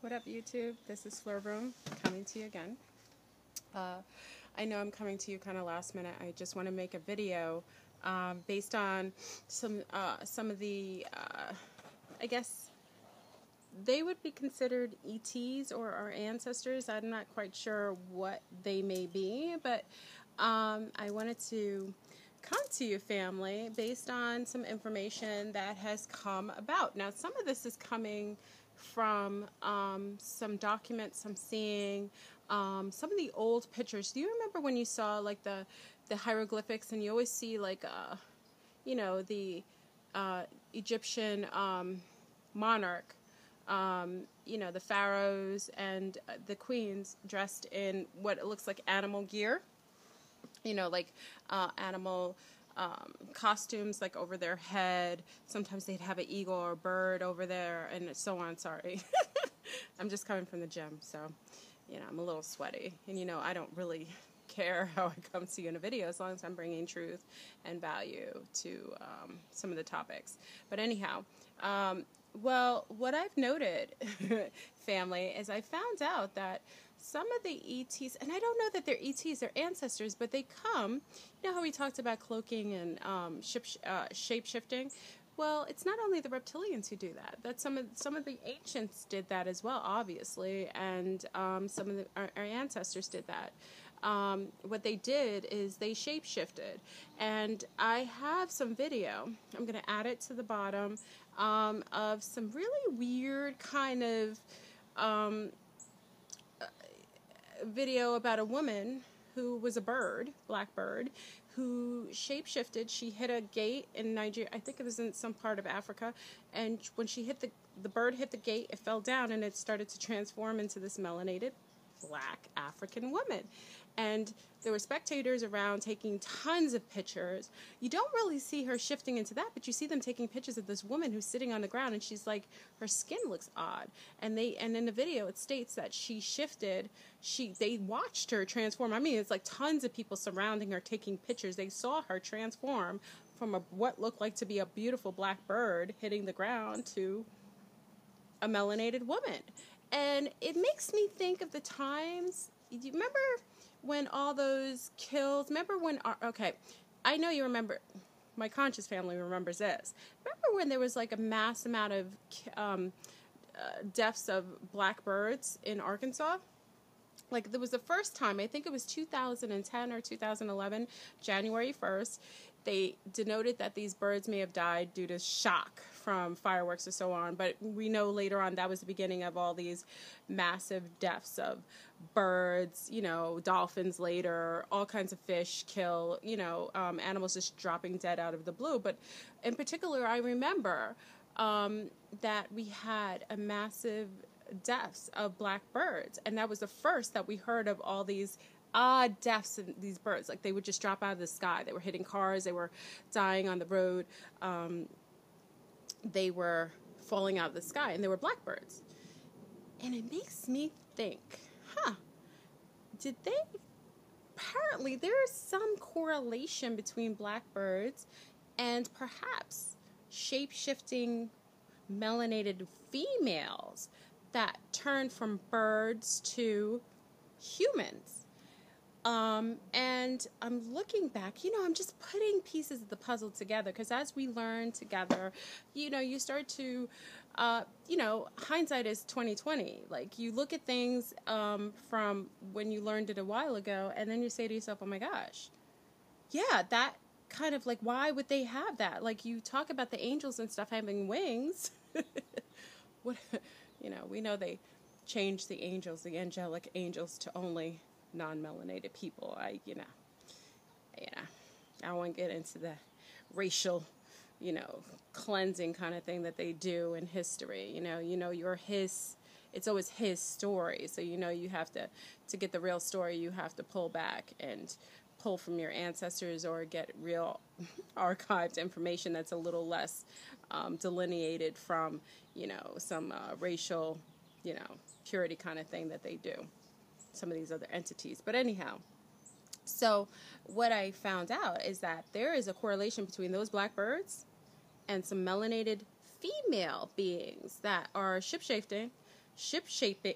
What up, YouTube? This is Fleur Room coming to you again. I know I'm coming to you kind of last minute. I just want to make a video based on some of the, I guess they would be considered ETs or our ancestors. I'm not quite sure what they may be, but I wanted to come to you, family, based on some information that has come about. Now, some of this is coming from some documents I'm seeing, some of the old pictures. Do you remember when you saw like the hieroglyphics, and you always see like you know, the Egyptian monarch, you know, the pharaohs and the queens dressed in what it looks like animal gear, you know, like animal costumes, like over their head. Sometimes they'd have an eagle or a bird over there, and so on. Sorry. I'm just coming from the gym, so, you know, I'm a little sweaty. And, you know, I don't really care how I come to you in a video as long as I'm bringing truth and value to some of the topics. But anyhow, well, what I've noted, family, is I found out that some of the ETs, and I don't know that they're ETs, they're ancestors, but they come, you know how we talked about cloaking and shape-shifting? Well, it's not only the reptilians who do that. That's some of the ancients did that as well, obviously, and some of our ancestors did that. What they did is they shape-shifted, and I have some video. I'm going to add it to the bottom of some really weird kind of video about a woman who was a bird, black bird, who shape-shifted. She hit a gate in Nigeria. I think it was in some part of Africa, and when she hit the bird hit the gate, it fell down, and it started to transform into this melanated black African woman. And there were spectators around taking tons of pictures. You don't really see her shifting into that, but you see them taking pictures of this woman who's sitting on the ground, and she's like, her skin looks odd. And in the video it states that she shifted. They watched her transform. I mean, it's like tons of people surrounding her taking pictures. They saw her transform from what looked like to be a beautiful black bird hitting the ground to a melanated woman. And it makes me think of the times. Do you remember when all those kills, remember when, okay, I know you remember, my conscious family remembers this. Remember when there was like a mass amount of deaths of black birds in Arkansas? Like, there was the first time, I think it was 2010 or 2011, January 1st, they denoted that these birds may have died due to shock from fireworks or so on. But we know later on that was the beginning of all these massive deaths of birds, you know, dolphins later, all kinds of fish kill, you know, animals just dropping dead out of the blue. But in particular, I remember that we had a massive deaths of black birds, and that was the first that we heard of all these odd deaths in these birds. Like, they would just drop out of the sky. They were hitting cars, they were dying on the road, they were falling out of the sky, and they were blackbirds. And it makes me think, apparently there is some correlation between blackbirds and perhaps shape-shifting melanated females that turn from birds to humans. And I'm looking back, you know, I'm just putting pieces of the puzzle together, because as we learn together, you know, you start to, you know, hindsight is 20/20. Like, you look at things from when you learned it a while ago, and then you say to yourself, oh my gosh, yeah, that kind of, like, why would they have that? Like, you talk about the angels and stuff having wings. What, you know, we know they changed the angels, the angelic angels, to only non-melanated people. I don't want to get into the racial, you know, cleansing kind of thing that they do in history. You know, it's always his story. So, you know, you have to get the real story, you have to pull back and pull from your ancestors, or get real archived information that's a little less delineated from, you know, some racial, you know, purity kind of thing that they do, some of these other entities. But anyhow, so what I found out is that there is a correlation between those black birds and some melanated female beings that are shape-shifting shapeshifting.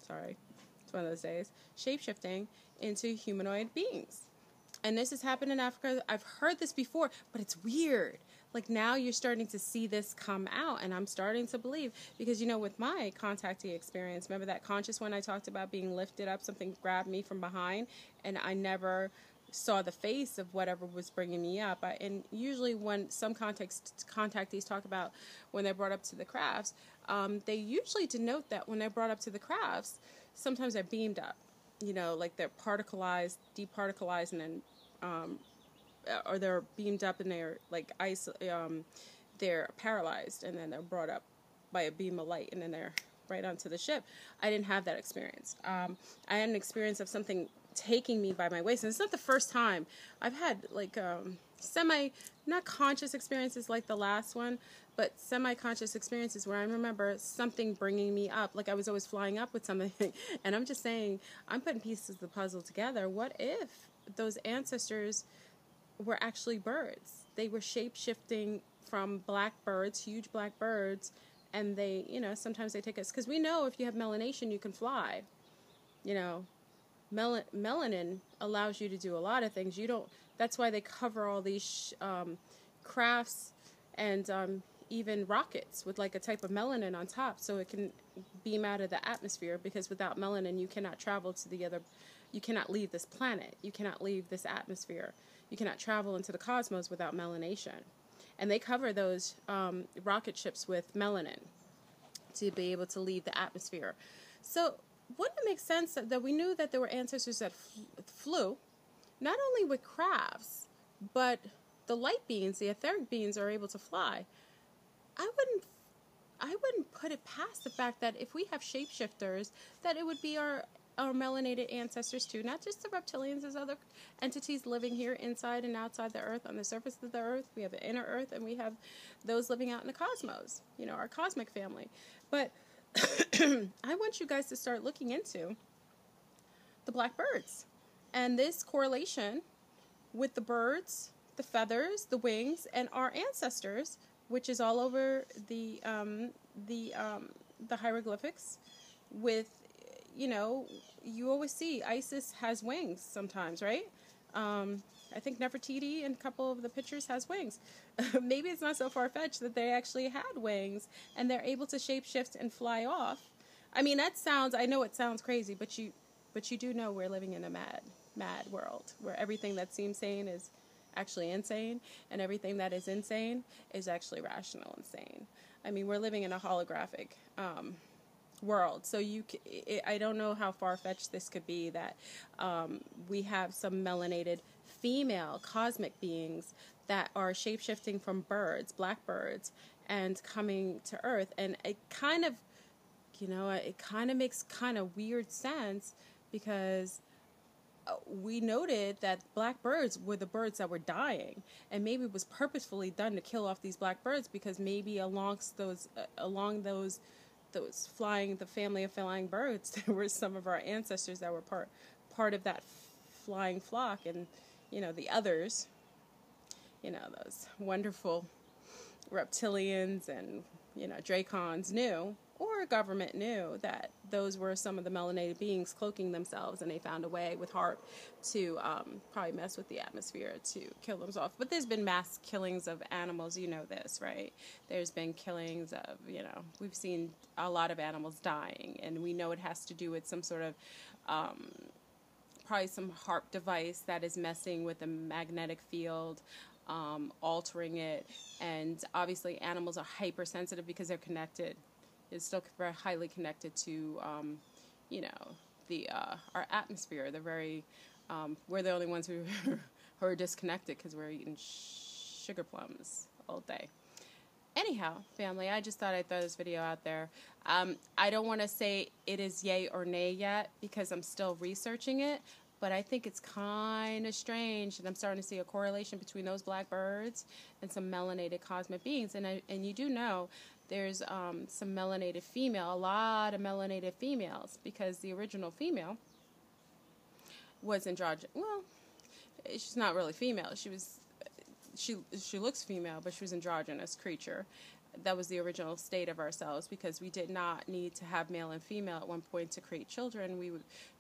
Sorry, it's one of those days. Shapeshifting into humanoid beings. And this has happened in Africa. I've heard this before, but it's weird. Like, now you're starting to see this come out, and I'm starting to believe, because, you know, with my contactee experience, remember that conscious one I talked about being lifted up, something grabbed me from behind, and I never saw the face of whatever was bringing me up. And usually when some contactees talk about when they're brought up to the crafts, they usually denote that when they're brought up to the crafts, sometimes they're beamed up, you know, like they're particleized, departicleized, and then or they're beamed up and they're like they're paralyzed, and then they're brought up by a beam of light, and then they're right onto the ship. I didn't have that experience. I had an experience of something taking me by my waist, and it's not the first time. I've had like not conscious experiences like the last one, but semi-conscious experiences where I remember something bringing me up, like I was always flying up with something. And I'm just saying, I'm putting pieces of the puzzle together. What if those ancestors were actually birds? They were shape-shifting from black birds, huge black birds, and they, you know, sometimes they take us, because we know if you have melanation, you can fly. You know, melanin allows you to do a lot of things. You don't, that's why they cover all these crafts and even rockets with like a type of melanin on top, so it can beam out of the atmosphere, because without melanin, you cannot travel to the other, you cannot leave this planet, you cannot leave this atmosphere, you cannot travel into the cosmos without melanation. And they cover those rocket ships with melanin to be able to leave the atmosphere. So wouldn't it make sense that we knew that there were ancestors that flew, not only with crafts, but the light beings, the etheric beings, are able to fly? I wouldn't put it past the fact that if we have shapeshifters, that it would be our melanated ancestors too, not just the reptilians. There's other entities living here inside and outside the earth, on the surface of the earth. We have an inner earth, and we have those living out in the cosmos, you know, our cosmic family. But I want you guys to start looking into the black birds and this correlation with the birds, the feathers, the wings, and our ancestors, which is all over the hieroglyphics. With, you know, you always see Isis has wings sometimes, right? I think Nefertiti in a couple of the pictures has wings. Maybe it's not so far-fetched that they actually had wings, and they're able to shapeshift and fly off. I mean, I know it sounds crazy, but you do know we're living in a mad world where everything that seems sane is actually insane, and everything that is insane is actually rational insane. I mean, we're living in a holographic world, so I don't know how far-fetched this could be, that we have some melanated female cosmic beings that are shape-shifting from birds, black birds, and coming to Earth. And it kind of, you know, it kind of makes kind of weird sense, because we noted that black birds were the birds that were dying, and maybe it was purposefully done to kill off these black birds, because maybe along those flying, the family of flying birds, there were some of our ancestors that were part of that flying flock. And, you know, the others, you know, those wonderful reptilians and, you know, dracons knew, or government knew, that those were some of the melanated beings cloaking themselves, and they found a way with HAARP to probably mess with the atmosphere to kill them off. But there's been mass killings of animals, you know this, right? There's been killings of, you know, we've seen a lot of animals dying, and we know it has to do with some sort of probably some HAARP device that is messing with the magnetic field, altering it. And obviously animals are hypersensitive because they're connected. It's still very highly connected to, you know, our atmosphere. They're very, we're the only ones who are disconnected, because we're eating sugar plums all day. Anyhow, family, I just thought I'd throw this video out there. I don't want to say it is yay or nay yet, because I'm still researching it, but I think it's kind of strange that I'm starting to see a correlation between those black birds and some melanated cosmic beings. And you do know there's some melanated female, a lot of melanated females, because the original female was androgynous. Well, she's not really female. she looks female, but she was an androgynous creature. That was the original state of ourselves, because we did not need to have male and female at one point to create children.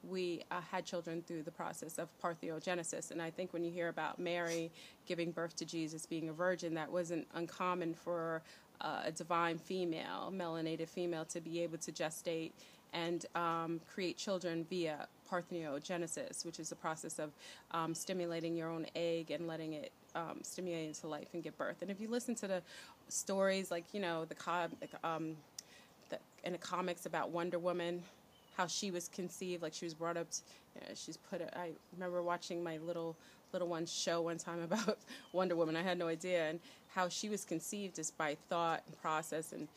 We had children through the process of parthenogenesis. And I think when you hear about Mary giving birth to Jesus being a virgin, that wasn't uncommon for a divine female, melanated female, to be able to gestate and create children via parthenogenesis, which is the process of stimulating your own egg and letting it stimulate into life and give birth. And if you listen to the stories, like, you know, in the comics about Wonder Woman, how she was conceived, like she was brought up, I remember watching my little one's show one time about Wonder Woman. I had no idea, and how she was conceived is by thought and process, and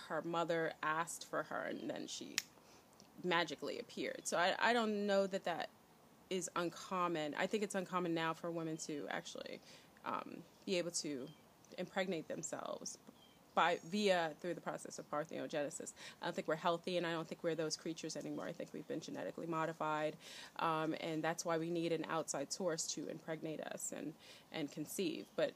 her mother asked for her, and then she magically appeared. So I don't know that is uncommon. I think it's uncommon now for women to actually be able to impregnate themselves through the process of parthenogenesis. I don't think we're healthy, and I don't think we're those creatures anymore. I think we've been genetically modified, and that's why we need an outside source to impregnate us and conceive. But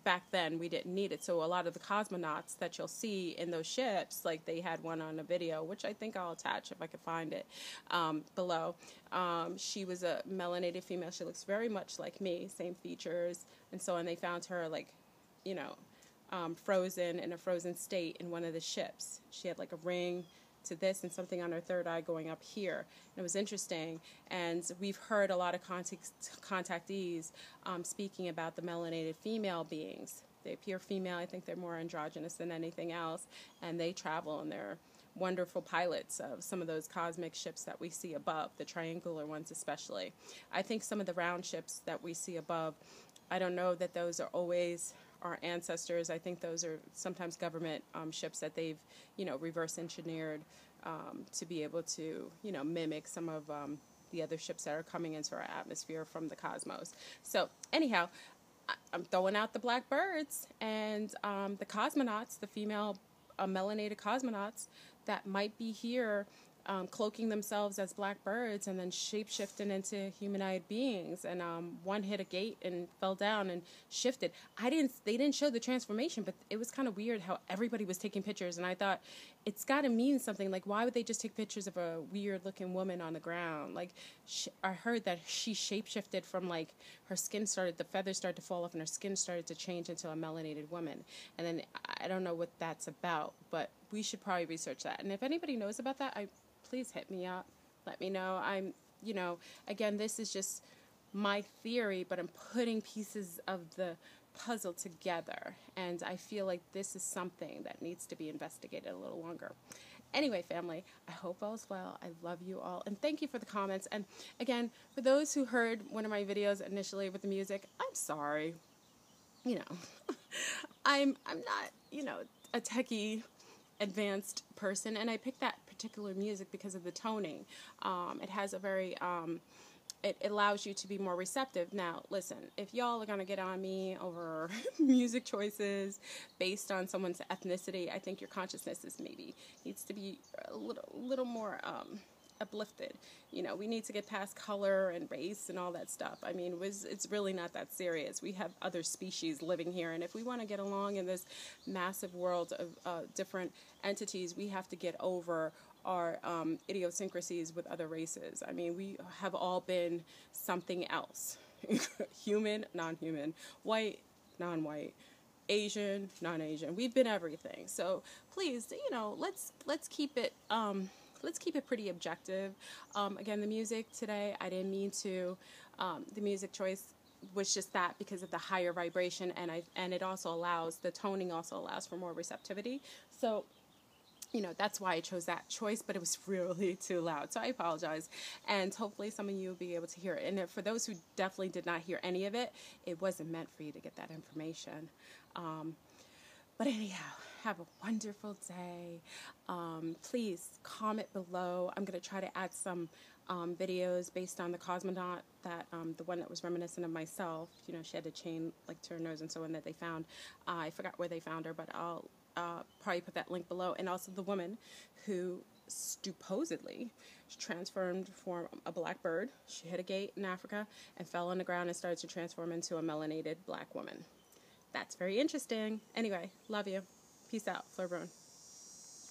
back then we didn't need it. So a lot of the cosmonauts that you'll see in those ships, like they had one on a video, which I think I'll attach if I can find it below. She was a melanated female. She looks very much like me, same features and so on. They found her, like, you know, frozen in a frozen state in one of the ships. She had like a ring to this and something on her third eye going up here. And it was interesting. And we've heard a lot of contactees speaking about the melanated female beings. They appear female. I think they're more androgynous than anything else. And they travel, and they're wonderful pilots of some of those cosmic ships that we see above, the triangular ones especially. I think some of the round ships that we see above, I don't know that those are always our ancestors. I think those are sometimes government ships that they've, you know, reverse engineered to be able to, you know, mimic some of the other ships that are coming into our atmosphere from the cosmos. So anyhow, I'm throwing out the black birds and the cosmonauts, the female melanated cosmonauts that might be here cloaking themselves as black birds and then shape-shifting into humanoid beings. And one hit a gate and fell down and shifted. They didn't show the transformation, but it was kind of weird how everybody was taking pictures. And I thought, it's got to mean something. Like, why would they just take pictures of a weird-looking woman on the ground? Like, I heard that she shape-shifted from, like, the feathers started to fall off and her skin started to change into a melanated woman. And then I don't know what that's about, but we should probably research that. And if anybody knows about that, please hit me up. Let me know. You know, again, this is just my theory, but I'm putting pieces of the puzzle together. And I feel like this is something that needs to be investigated a little longer. Anyway, family, I hope all's well. I love you all. And thank you for the comments. And again, for those who heard one of my videos initially with the music, I'm sorry. You know, I'm not, you know, a techie advanced person, and I picked that particular music because of the toning. It has a very it allows you to be more receptive. Now listen, if y'all are gonna get on me over music choices based on someone's ethnicity, I think your consciousness needs to be a little more uplifted. You know, we need to get past color and race and all that stuff. I mean, it's really not that serious. We have other species living here, and if we want to get along in this massive world of different entities, we have to get over our idiosyncrasies with other races. I mean, we have all been something else. Human, non-human, white, non-white, Asian, non-Asian. We've been everything. So please, you know, let's keep it pretty objective. Again, the music today, I didn't mean to. The music choice was just that because of the higher vibration, and it also allows, the toning also allows for more receptivity. So, you know, that's why I chose that choice, but it was really too loud. So I apologize. And hopefully some of you will be able to hear it. And for those who definitely did not hear any of it, it wasn't meant for you to get that information. But anyhow, have a wonderful day. Please comment below. I'm going to try to add some videos based on the cosmonaut, that the one that was reminiscent of myself. You know, she had a chain like to her nose and so on that they found. I forgot where they found her, but I'll probably put that link below. And also the woman who supposedly transformed from a black bird. She hit a gate in Africa and fell on the ground and started to transform into a melanated black woman. That's very interesting. Anyway, love you. Peace out. Fleur Brune.